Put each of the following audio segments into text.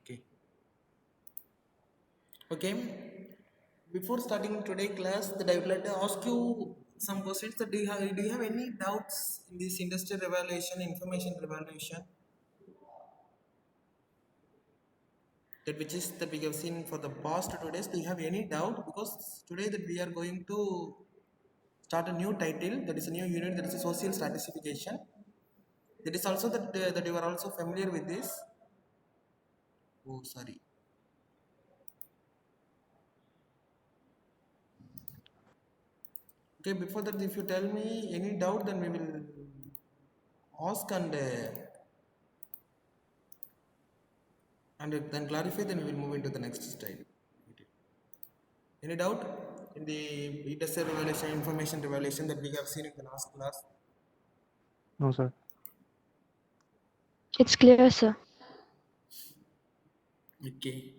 Okay. Okay. Before starting today class, that I would like to ask you some questions. That do you have any doubts in this industrial revolution, information revolution, that which is that we have seen for the past 2 days? Do you have any doubt? Because today that we are going to start a new title, that is a new unit, that is a social stratification. That is also that you are also familiar with this. Oh, sorry. Okay, before that, if you tell me any doubt, then we will ask and then clarify. Then we will move into the next slide. Any doubt in the industrial revolution, information revolution that we have seen in the last class? No, sir. It's clear, sir. Okay,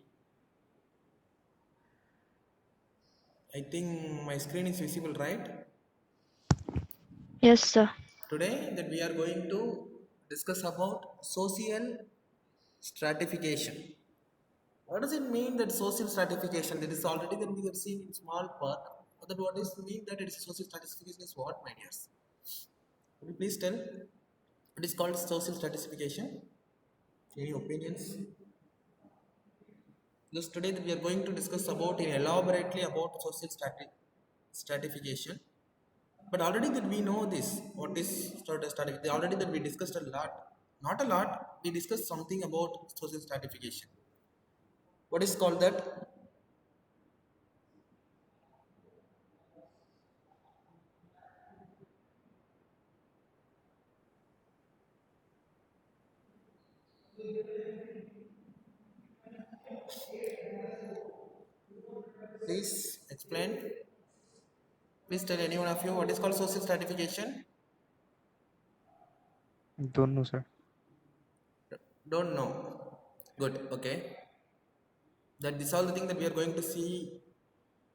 I think my screen is visible, right? Yes, sir. Today that we are going to discuss about social stratification. What does it mean that social stratification? That is already that we have seen in small part. But that what is mean that it is social stratification is what, my dears? Could you please tell what is called social stratification? Any opinions? Because today that we are going to discuss about elaborately about social stratification. But already that we know this, what is stratification? Already that we discussed a lot, not a lot. We discussed something about social stratification. What is called that? Please explain. Please tell any one of you what is called social stratification. Don't know, sir. Don't know. Good. Okay. That is all the thing that we are going to see.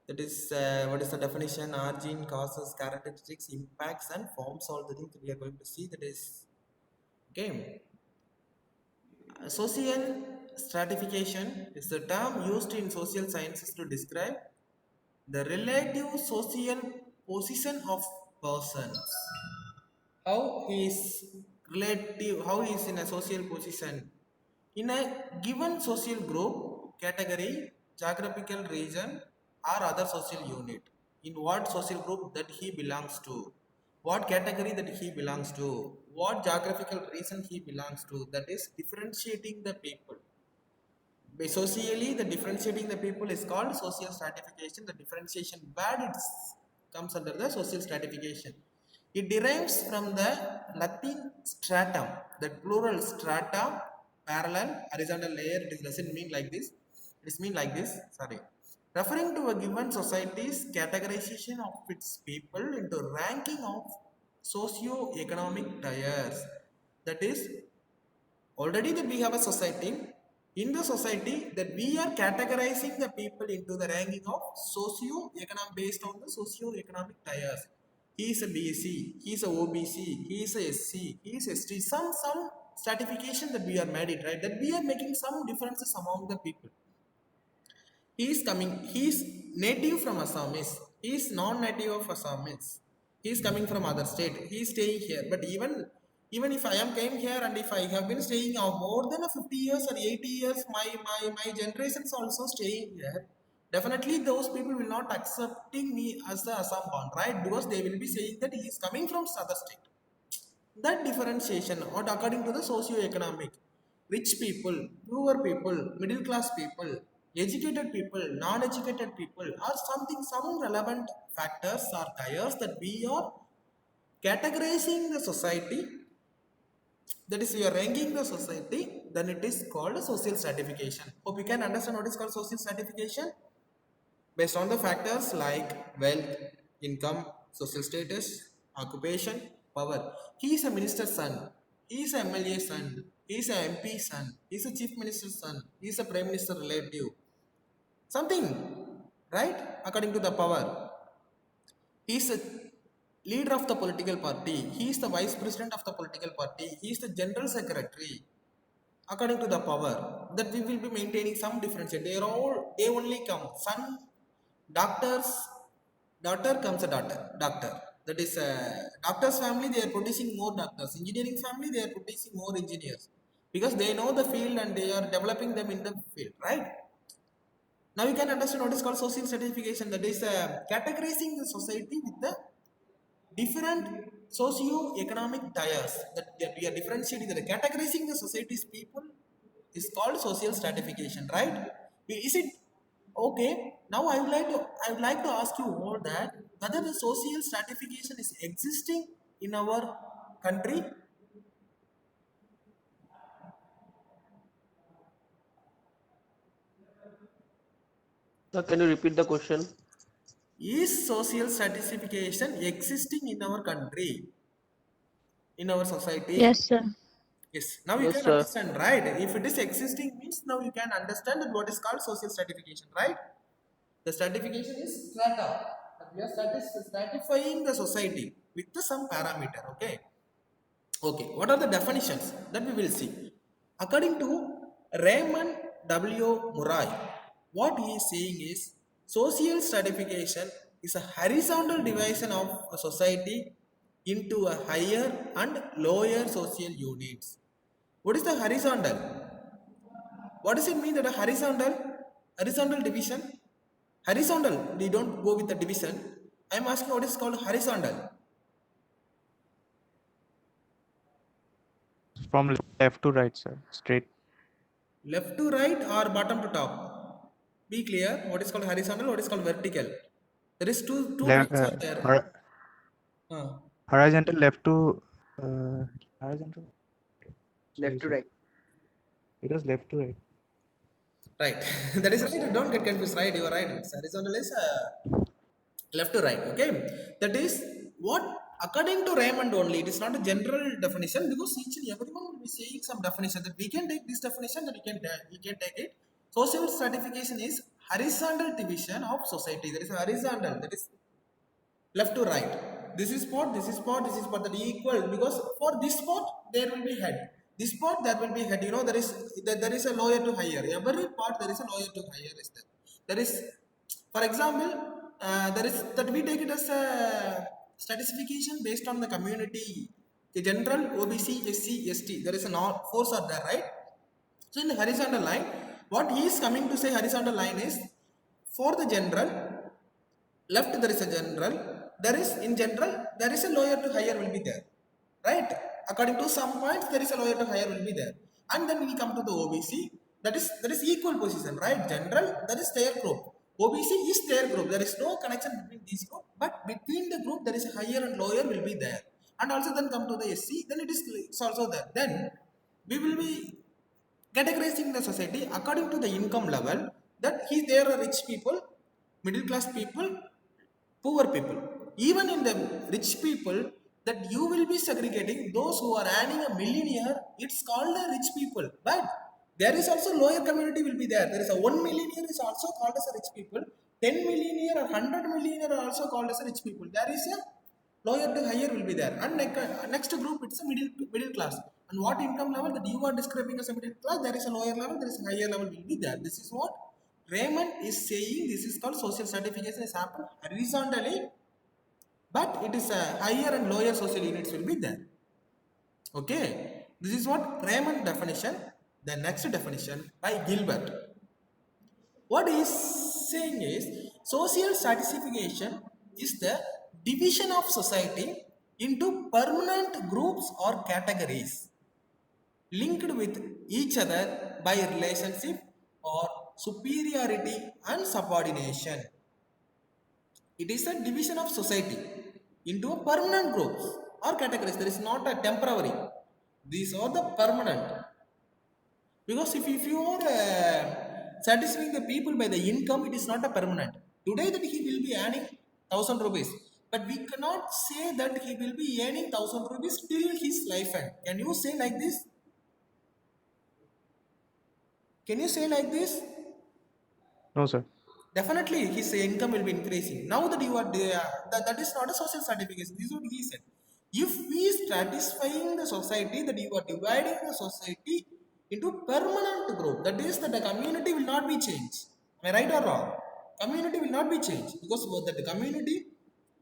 That is what is the definition, origin, causes, characteristics, impacts, and forms. All the things that we are going to see. That is okay. Social stratification is the term used in social sciences to describe the relative social position of persons. How he is how he is in a social position in a given social group, category, geographical region, or other social unit. In what social group that he belongs to, what category that he belongs to, what geographical region he belongs to. That is differentiating the people. By socially, the differentiating the people is called social stratification. The differentiation word comes under the social stratification. It derives from the Latin stratum, the plural strata, parallel, horizontal layer. It doesn't mean like this. It is mean like this. Sorry, referring to a given society's categorization of its people into ranking of socio-economic tiers. That is, already that we have a society, in the society that we are categorizing the people into the ranking of socio-economic based on the socio-economic tiers. He is a BC, he is a OBC, he is a SC, he is ST, some stratification that we are made it, right, that we are making some differences among the people. He is coming, he is native from Assamese, he is non-native of Assamese, he is coming from other state, he is staying here. But even if I am came here and if I have been staying now more than a 50 years or 80 years, my generations also staying here, definitely those people will not accepting me as the Assam born, right? Because they will be saying that he is coming from other state. That differentiation, or according to the socio-economic, rich people, poor people, middle class people, educated people, non-educated people, are something, some relevant factors or tiers that we are categorizing the society. That is, we are ranking the society. Then it is called a social stratification. Hope you can understand what is called social stratification based on the factors like wealth, income, social status, occupation, power. He is a minister's son, he is a MLA son, he is a MP son, he is a chief minister's son, he is a prime minister relative, something, right? According to the power, he is a leader of the political party, he is the vice president of the political party, he is the general secretary, according to the power. that we will be maintaining some differentiate. They only come. Son, doctors, daughter comes a doctor. That is doctor's family, they are producing more doctors. Engineering family, they are producing more engineers because they know the field and they are developing them in the field, right? Now you can understand what is called social stratification. That is categorizing the society with the different socio-economic tiers. That we are differentiating, that categorizing the society's people is called social stratification, right? Is it okay? Now I would like to ask you all that whether the social stratification is existing in our country. Sir, can you repeat the question? Is social stratification existing in our country, in our society? Yes, sir. Yes, now you Yes, can sir. understand, right? If it is existing means now you can understand that what is called social stratification, right? The stratification is strata. That we are stratifying the society with some parameter, okay? Okay, what are the definitions that we will see? According to Raymond W. Murray, what he is saying is social stratification is a horizontal division of a society into a higher and lower social units. What is the horizontal? What does it mean that a horizontal division? Horizontal, we don't go with the division. I am asking what is called horizontal. From left to right, sir. Straight. Left to right or bottom to top? Be clear. What is called horizontal? What is called vertical? There is two Left, points are there. Uh, horizontal left to horizontal. Sorry, Left to sir. right. It was left to right. right. That is right. Don't get confused. Right, you are right. It's horizontal is left to right. Okay. That is what according to Raymond only. It is not a general definition because each and everyone will be saying some definition that we can take this definition that we can take it. Social stratification is horizontal division of society. There is a horizontal. That is left to right. This is spot, this is spot, this is spot, that equal because for this spot there will be head. This spot there will be head. You know there is a lower to higher. Every part there is a lower to higher is there. There is, for example, there is that we take it as a stratification based on the community. The general OBC, SC, ST. There is a force are there, right? So in the horizontal line, what he is coming to say horizontal line is for the general left there is a general, there is in general there is a lower to higher will be there, right? According to some points there is a lower to higher will be there, and then we come to the OBC, that is equal position, right? General, that is their group, OBC is their group, there is no connection between these group, but between the group there is a higher and lower will be there. And also then come to the SC, then it's also there. Then we will be categorizing the society according to the income level, that there are rich people, middle class people, poor people. Even in the rich people, that you will be segregating those who are earning a millionaire, it's called a rich people. But there is also lower community will be there. There is a 1 millionaire is also called as a rich people. 10 millionaire or 100 millionaire are also called as a rich people. There is a lower to higher will be there. And next group, it's a middle class. And what income level that you are describing as a middle class, there is a lower level, there is a higher level will be there. This is what Raymond is saying. This is called social stratification is happened horizontally, but it is a higher and lower social units will be there. Okay, this is what Raymond definition. The next definition by Gilbert. What he is saying is social stratification is the division of society into permanent groups or categories linked with each other by relationship or superiority and subordination. It is a division of society into a permanent groups or categories. There is not a temporary. These are the permanent. Because if you are satisfying the people by the income, it is not a permanent. Today that he will be earning 1,000 rupees, but we cannot say that he will be earning 1,000 rupees till his life end. Can you say like this? Can you say like this? No, sir. Definitely his income will be increasing. Now that you are there, that is not a social stratification. This is what he said. If we stratifying the society, that you are dividing the society into permanent group. That is that the community will not be changed. Am I right or wrong? Community will not be changed because that the community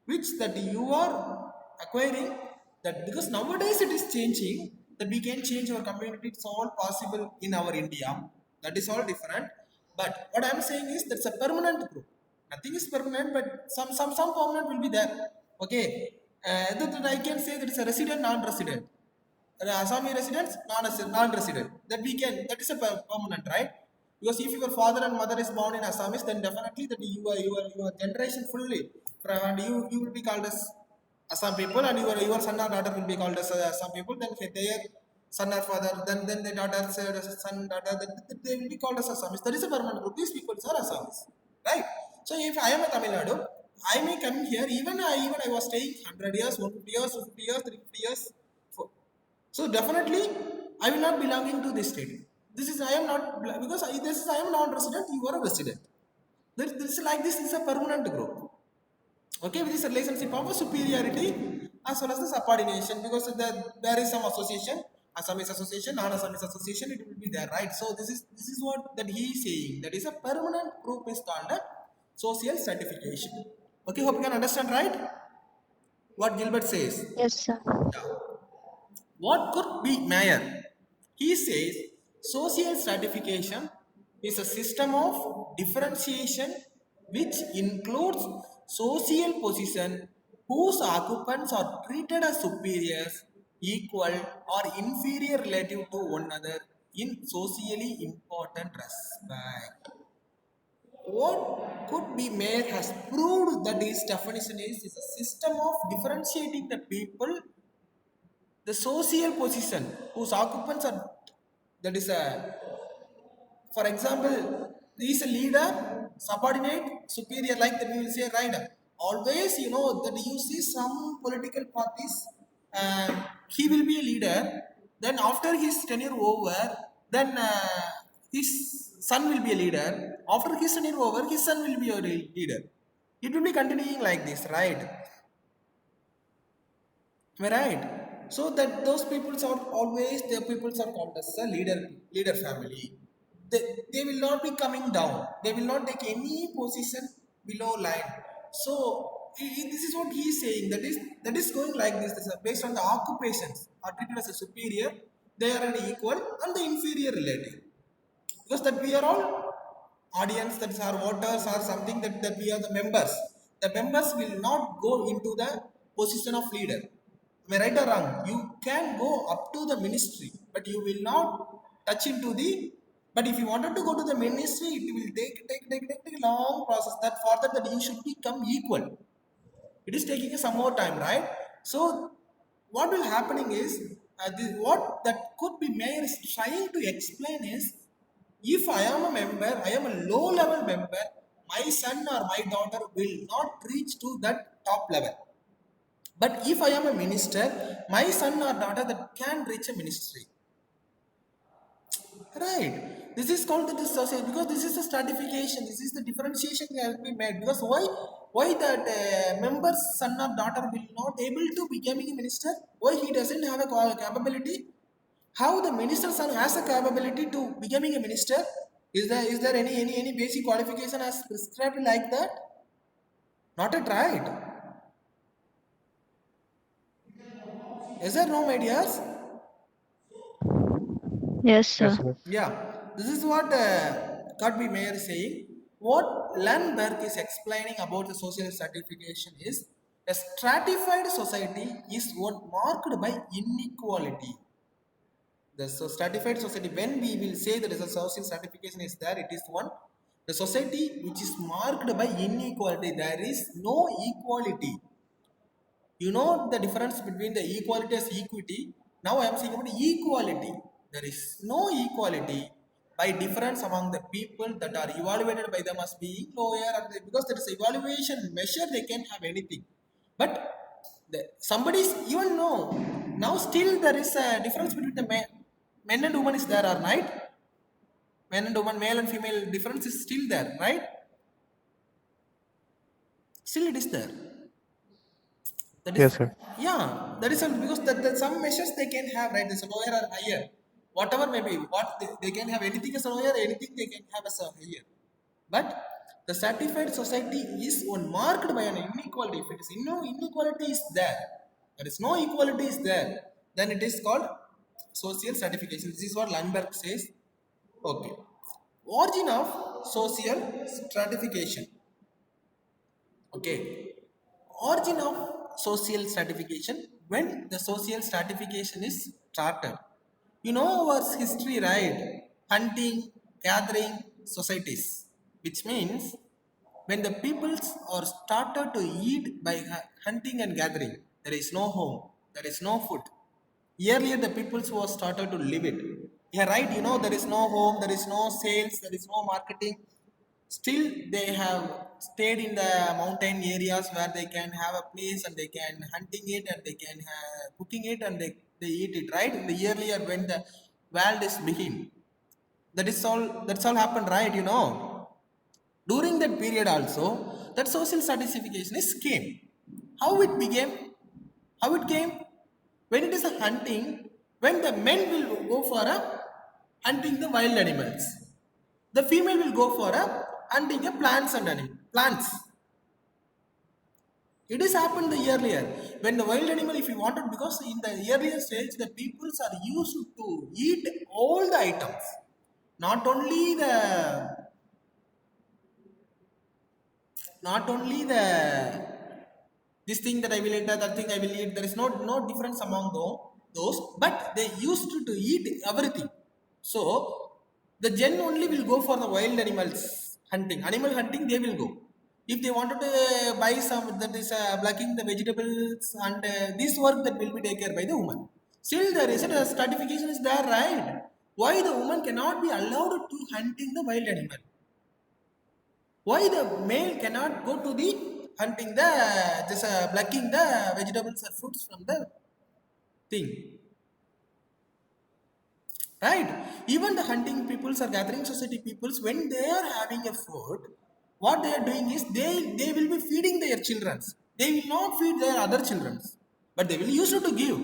which that you are acquiring, that because nowadays it is changing, that we can change our community. It's all possible in our India. That is all different. But what I'm saying is that's a permanent group. Nothing is permanent, but some permanent will be there. Okay, that I can say that it's a resident, non-resident. Assami residents, non-resident. That we can, that is a permanent, right? Because if your father and mother is born in Assamese, then definitely that your generation fully, and you will be called as Assam people, and your son or daughter will be called as Assam people. Then their son or father, then the daughter, son, daughter, then they will be called as Assamese. That is a permanent group. These people are Assamese, right? So if I am a Tamil Nadu, I may come here. Even I was staying 100 years, 150 years, 250 years, 350 years. So definitely, I will not belonging to this state. This is I am not because I am non-resident. You are a resident. This is like this is a permanent group. Okay, with this relationship of superiority as well as the subordination, because there is some association, Assamese association, non-Assamese association. It will be there, right? So this is what that he is saying. That is a permanent group is called a social stratification. Okay, hope you can understand, right? What Gilbert says. Yes, sir. What could be Mayer? He says social stratification is a system of differentiation which includes social position whose occupants are treated as superiors, equal, or inferior relative to one another in socially important respect. What could be Mayer has proved that his definition is a system of differentiating the people, the social position whose occupants are, that is a, for example, he is a leader, subordinate, superior, like that we will say, right? Always you know that you see some political parties, he will be a leader, then after his tenure over, then his son will be a leader, after his tenure over his son will be a leader. It will be continuing like this, right? Am I right? So that those peoples are always, their peoples are called as a leader family. They will not be coming down. They will not take any position below line. So this is what he is saying. That is going like this. This is based on the occupations are treated as a superior. They are an equal and the inferior relative. Because that we are all audience, that is our voters or something, that we are the members. The members will not go into the position of leader. Am I right or wrong? You can go up to the ministry, but you will not touch into the. But if you wanted to go to the ministry, it will take a long process. That for that you should become equal. It is taking some more time, right? So what will happening is what that could be Mayor is trying to explain is, if I am a member, I am a low level member, my son or my daughter will not reach to that top level. But if I am a minister, my son or daughter that can reach a ministry. Right. This is called the society, because this is the stratification. This is the differentiation that has been made. Because why that member's son or daughter will not able to becoming a minister? Why he doesn't have a capability? How the minister's son has a capability to becoming a minister? Is there any basic qualification as prescribed like that? Not at right. Is there no ideas? Yes, sir. Yes, sir. Yeah, this is what Godby Mayer is saying. What Lundberg is explaining about the social stratification is, a stratified society is one marked by inequality. The stratified society, when we will say that a social stratification is there, it is one, the society which is marked by inequality. There is no equality. You know the difference between the equality as equity. Now I am saying about equality. There is no equality by difference among the people that are evaluated by them as being lower, because there is evaluation measure, they can have anything. But somebody's even know, now still there is a difference between the men and women is there or right? Men and women, male and female difference is still there, right? Still it is there. That is, Yes, sir. yeah, that is because that some measures they can have, right? There's a lower or higher. whatever maybe what they can have anything as a lawyer, anything they can have as a lawyer. But the stratified society is one marked by an inequality. If it is inequality is there is no equality is there, then it is called social stratification. This is what Lundberg says. Okay. Origin of social stratification. Okay. Origin of social stratification, when the social stratification is started. You know our history, right? Hunting, gathering societies, which means when the peoples are started to eat by hunting and gathering, there is no home, there is no food. Earlier, the peoples who started to live it. Yeah, right. You know, there is no home, there is no sales, there is no marketing. Still, they have stayed in the mountain areas where they can have a place and they can hunting it and they can cooking it and they eat it. Right in the earlier when the world is begin, that is all. That's all happened. Right. You know, during that period also, that social stratification is came. How it became? How it came? When it is a hunting, when the men will go for a hunting the wild animals, the female will go for a hunting the plants and plants. It has happened the earlier when the wild animal, if you wanted, because in the earlier stage the peoples are used to eat all the items, not only the this thing that I will eat, that thing I will eat. There is no difference among those, but they used to eat everything. So the gen only will go for the wild animals hunting. Animal hunting they will go. If they wanted to buy some that is blocking the vegetables and this work that will be taken care by the woman. Still there is a stratification is there, right? Why the woman cannot be allowed to hunting the wild animal? Why the male cannot go to the hunting the just plucking the vegetables or fruits from the thing? Right? Even the hunting peoples or gathering society peoples, when they are having a food, what they are doing is they will be feeding their children. They will not feed their other children, but they will use it to give.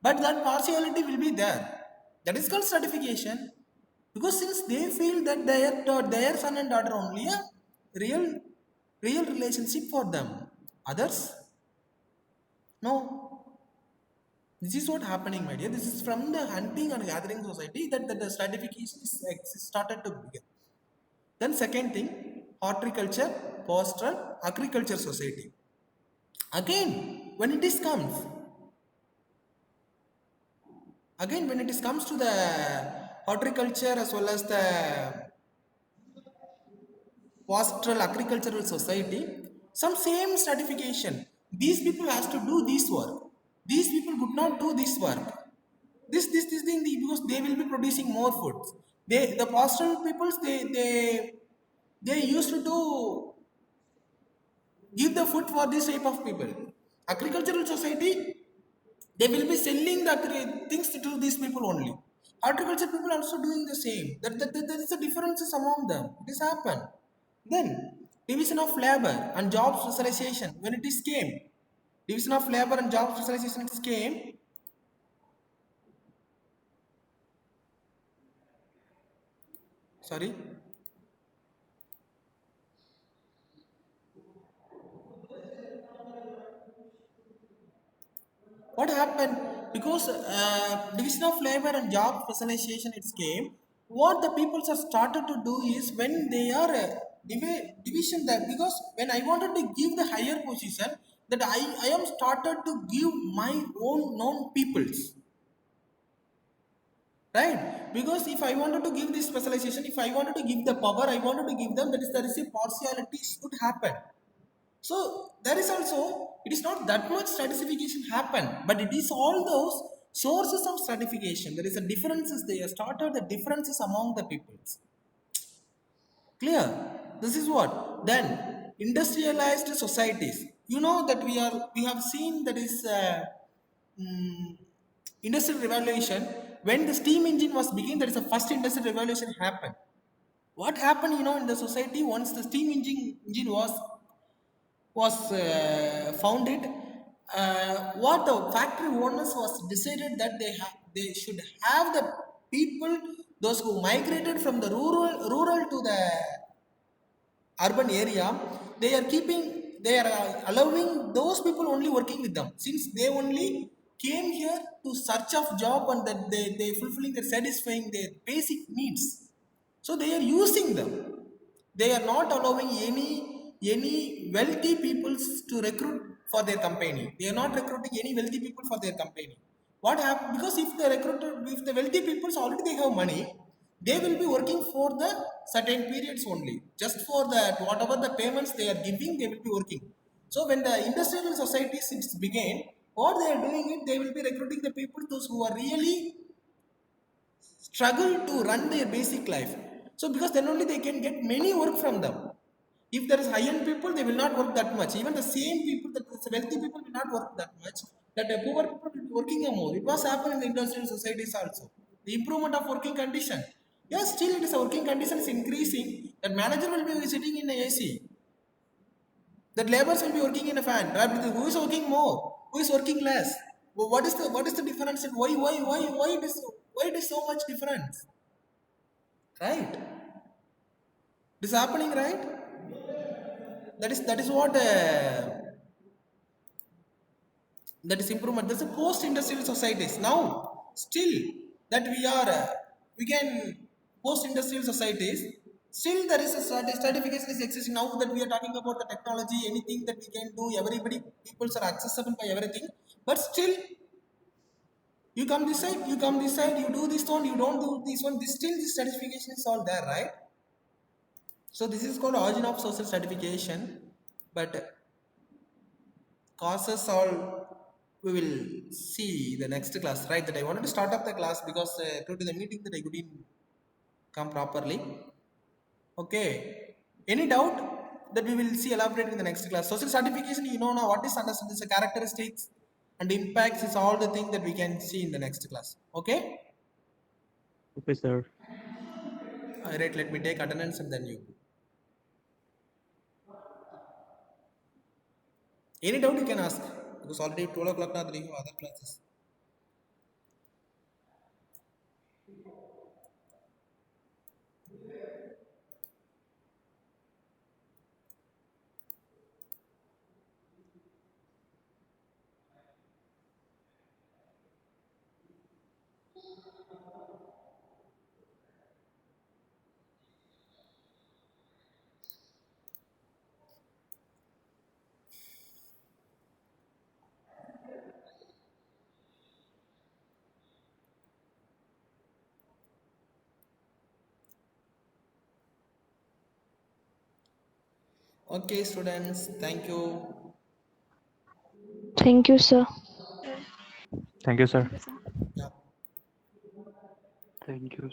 But that partiality will be there. That is called stratification. Because since they feel that their son and daughter only a real relationship for them, others no. This is what happening, my dear. This is from the hunting and gathering society that the stratification is started to begin. Then second thing, horticulture, pastoral, agriculture society. Again, when it is comes to the horticulture as well as the pastoral agricultural society, some same stratification. These people has to do this work. These people could not do this work. This thing, because they will be producing more food. The pastoral peoples they used to do give the food for this type of people. Agricultural society, they will be selling the things to these people only. Horticulture people also doing the same. There is a differences among them. It has happened. Then division of labor and job specialization. When it is came, division of labor and job specialization it came. Sorry. What happened? Because division of labor and job specialization it came. What the people have started to do is when they are division that, because when I wanted to give the higher position, that I am started to give my own known peoples. Right? Because if I wanted to give this specialization, if I wanted to give the power, I wanted to give them, that is there is a partiality should happen. So there is also, it is not that much stratification happen, but it is all those sources of stratification. There is a differences, they have started the differences among the peoples. Clear? This is what? Then industrialized societies. You know that we have seen that is industrial revolution. When the steam engine was beginning, that is the first industrial revolution happened. What happened, in the society once the steam engine was founded? What the factory owners was decided that they should have the people, those who migrated from the rural to the urban area, they are allowing those people only working with them, since they only came here to search of job, and that they fulfilling their satisfying their basic needs. So they are using them. They are not allowing any wealthy peoples to recruit for their company. They are not recruiting any wealthy people for their company. What happened? Because if the wealthy peoples already they have money, they will be working for the certain periods only. Just for that, whatever the payments they are giving, they will be working. So when the industrial society since began, what they are doing it, they will be recruiting the people those who are really struggle to run their basic life. So because then only they can get many work from them. If there is high-end people, they will not work that much. Even the same people, that the wealthy people will not work that much. That the poor people will be working more. It was happening in the industrial societies also. The improvement of working condition. Yes, still it is a working condition is increasing. That manager will be sitting in a AC. That laborers will be working in a fan. Right? Who is working more? Who is working less? What is the difference? And why it is so much difference? Right? It is happening, right? That is what that is improvement. That's a post-industrial societies. Now, still that we can post-industrial societies. Still, there is a stratification is existing. Now that we are talking about the technology, anything that we can do, everybody, people are accessible by everything. But still, you come this side, you come this side, you do this one, you don't do this one. This still, this stratification is all there, right? So this is called origin of social stratification, but causes all we will see the next class, right? That I wanted to start up the class because due to the meeting that I couldn't come properly. Okay. Any doubt that we will see elaborate in the next class? Social stratification, you know now what is understood is the characteristics and impacts is all the thing that we can see in the next class. Okay. Okay, sir. All right. Let me take attendance and then you. Any doubt you can ask because already 12 o'clock now there are other classes. Okay, students. Thank you. Thank you, sir. Thank you, sir. Yeah. Thank you.